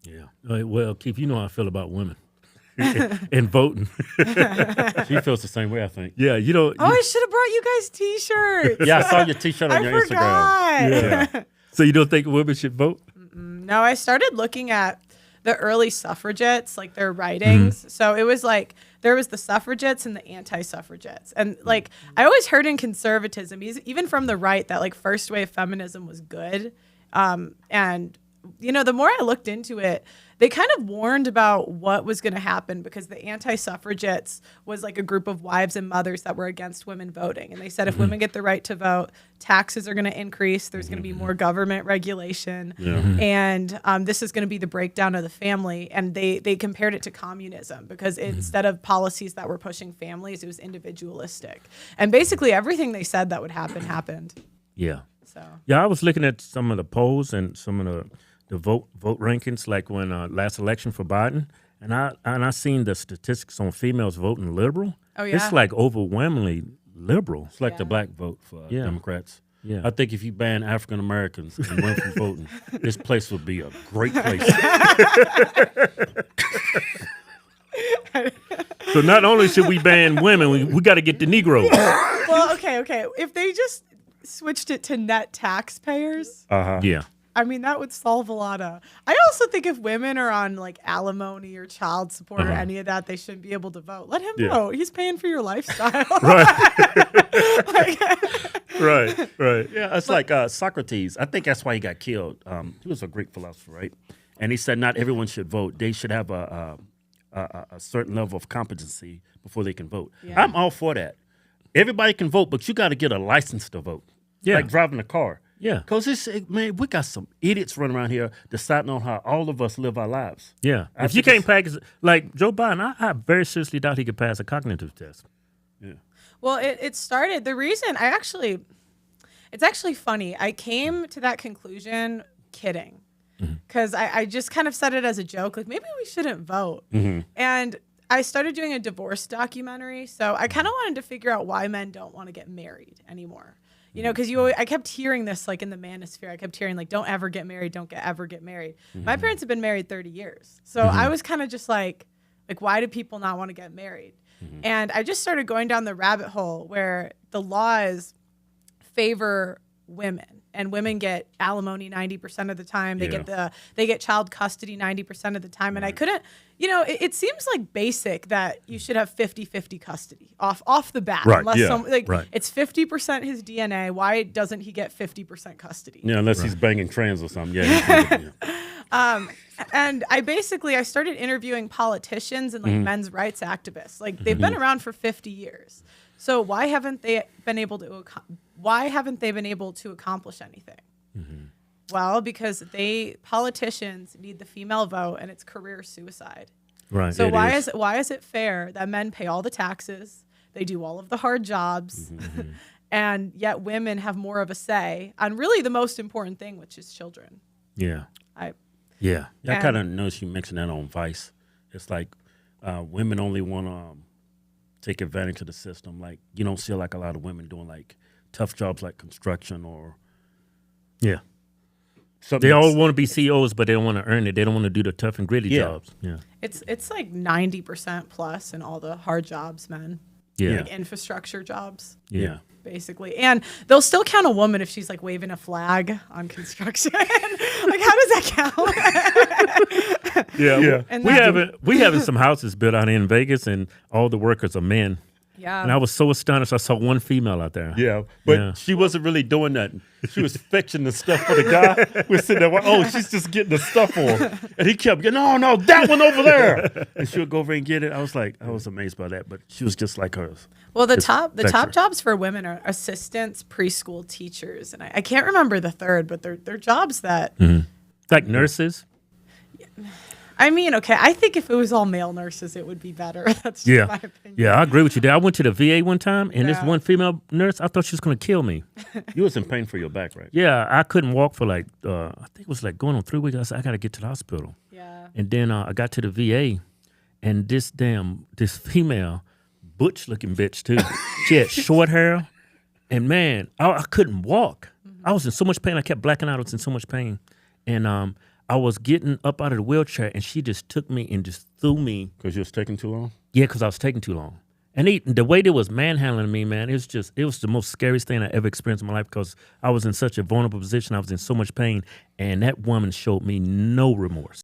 Yeah. Well, Keith, you know how I feel about women and voting. She feels the same way, I think. Yeah, you know. I should have brought you guys T-shirts. Yeah, I saw your T-shirt on your forgot. Instagram. Yeah. So you don't think women should vote? No, I started looking at the early suffragettes, like their writings. Mm-hmm. So it was like there was the suffragettes and the anti-suffragettes. And like I always heard in conservatism, even from the right, that like first wave feminism was good. And, you know, the more I looked into it, they kind of warned about what was going to happen because the anti-suffragettes was like a group of wives and mothers that were against women voting. And they said if women get the right to vote, taxes are going to increase. There's going to be more government regulation. And this is going to be the breakdown of the family. And they compared it to communism because instead of policies that were pushing families, it was individualistic. And basically everything they said that would happen happened. Yeah. So yeah, I was looking at some of the polls and some of the vote rankings, like when last election for Biden, and I seen the statistics on females voting liberal. Oh yeah, it's like overwhelmingly liberal. It's like the black vote for Democrats. Yeah, I think if you ban African Americans and women from voting, this place would be a great place. So not only should we ban women, we got to get the Negroes. Well, okay. If they just switched it to net taxpayers, yeah. I mean, that would solve a lot of. I also think if women are on like alimony or child support or any of that, they shouldn't be able to vote. Let him vote. He's paying for your lifestyle. Right. Right. Yeah, it's like Socrates. I think that's why he got killed. He was a Greek philosopher, right? And he said not everyone should vote. They should have a certain level of competency before they can vote. Yeah. I'm all for that. Everybody can vote, but you got to get a license to vote. Yeah. Like driving a car. Yeah. Because, man, we got some idiots running around here deciding on how all of us live our lives. Yeah. If you can't pass, like Joe Biden, I very seriously doubt he could pass a cognitive test. Yeah. Well, it started, the reason it's actually funny. I came to that conclusion kidding. Because I just kind of said it as a joke, like maybe we shouldn't vote. And I started doing a divorce documentary. So I kind of wanted to figure out why men don't want to get married anymore. You know, because I kept hearing this like in the manosphere. I kept hearing like, don't ever get married, ever get married. My parents have been married 30 years. So I was kind of just like, why do people not want to get married? And I just started going down the rabbit hole where the laws favor women. And women get alimony 90% of the time. They get child custody 90% of the time. And I couldn't, it seems like basic that you should have 50-50 custody off the bat. Right. Unless it's 50% his DNA. Why doesn't he get 50% custody? Yeah, unless he's banging trans or something. Yeah. And I started interviewing politicians and like men's rights activists. Like they've been around for 50 years. So why haven't they been able to accomplish anything? Well, because politicians need the female vote, and it's career suicide. Right. So why is it fair that men pay all the taxes, they do all of the hard jobs, and yet women have more of a say on really the most important thing, which is children? Yeah. I kind of noticed you mentioned that on Vice. It's like women only want to take advantage of the system. Like you don't see like a lot of women doing like tough jobs like construction or they all want to be CEOs, but they don't want to earn it. They don't want to do the tough and gritty jobs. Yeah, it's like 90% plus in all the hard jobs, men. Yeah, like infrastructure jobs. Yeah. Basically, and they'll still count a woman if she's like waving a flag on construction. Like, how does that count? Yeah. And we having some houses built out in Vegas, and all the workers are men. Yeah. And I was so astonished. I saw one female out there. Yeah, but she wasn't really doing that. She was fetching the stuff for the guy. We're sitting there, she's just getting the stuff on. And he kept going, no, that one over there. And she would go over and get it. I was amazed by that, but she was just like hers. Well, the top jobs for women are assistants, preschool teachers, and I can't remember the third, but they're jobs that like nurses. I mean, okay, I think if it was all male nurses, it would be better. That's just my opinion. Yeah, I agree with you there. I went to the VA one time, and this one female nurse, I thought she was going to kill me. You was in pain for your back, right? Yeah, I couldn't walk for I think it was like going on 3 weeks. I said, I got to get to the hospital. Yeah. And then I got to the VA, and this female, butch-looking bitch, too. She had short hair, and man, I couldn't walk. I was in so much pain. I kept blacking out. I was in so much pain. And I was getting up out of the wheelchair, and she just took me and just threw me. Because you was taking too long? Yeah, because I was taking too long. And the way they was manhandling me, man, it was the most scariest thing I ever experienced in my life because I was in such a vulnerable position. I was in so much pain, and that woman showed me no remorse.